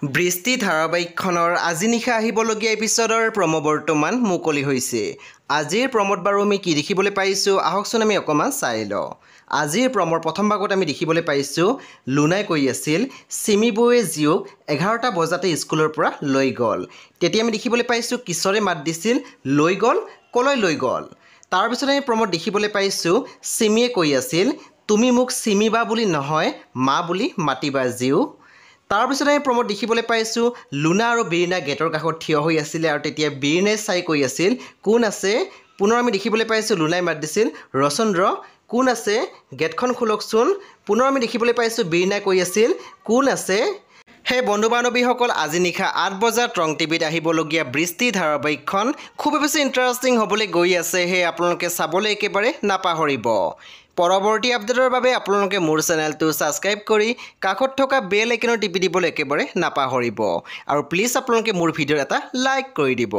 বৃষ্টি ধাৰাবাহিকখনৰ আজি নিশা আহিবলগীয়া এপিছডৰ প্ৰমো বৰ্তমান মুকলি হৈছে। আজিৰ প্ৰমোত বাৰু আমি কি দেখিবলৈ পাইছোঁ আহকচোন আমি অকণমান চাই লওঁ। আজিৰ প্ৰমৰ প্ৰথম ভাগত আমি দেখিবলৈ পাইছোঁ লুনাই কৈ আছিল চিমি বৌয়ে জীওক 11টা বজাতে স্কুলৰ পৰা লৈ গ'ল। তেতিয়া আমি দেখিবলৈ পাইছোঁ কিশোৰে মাত দিছিল লৈ গ'ল, ক'লৈ লৈ গ'ল। তাৰপিছত আমি প্ৰমোত দেখিবলৈ পাইছোঁ চিমিয়ে কৈ আছিল তুমি মোক চিমি বা বুলি নহয় মা বুলি মাতিবা জীও। তাৰপিছত আমি প্ৰমোত দেখিবলৈ পাইছোঁ লুনা আৰু বীৰিনা গেটৰ কাষত থিয় হৈ আছিলে আৰু তেতিয়া বীৰিনাই চাই কৈ আছিল কোন আছে। পুনৰ আমি দেখিবলৈ পাইছোঁ লুনাই মাত দিছিল ৰচন্দ্ৰ কোন আছে গেটখন খোলকচোন। পুনৰ আমি দেখিবলৈ পাইছোঁ বীৰিনাই কৈ আছিল কোন আছে। হে বন্ধু বান্ধৱীসকল, আজি নিশা 8 বজাত ৰং টিভিত আহিবলগীয়া বৃষ্টি ধাৰাবাহিকখন খুবেই বেছি ইণ্টাৰেষ্টিং হ'বলৈ গৈ আছে। হে আপোনালোকে চাবলৈ একেবাৰে নাপাহৰিব। পৰৱৰ্তী আপডেটৰ বাবে আপোনালোকে মোৰ চেনেলটো ছাবস্ক্ৰাইব কৰি কাষত থকা বেল আইকনত টিপি দিবলৈ একেবাৰে নাপাহৰিব আৰু প্লিজ আপোনালোকে মোৰ ভিডিঅ'ত এটা লাইক কৰি দিব।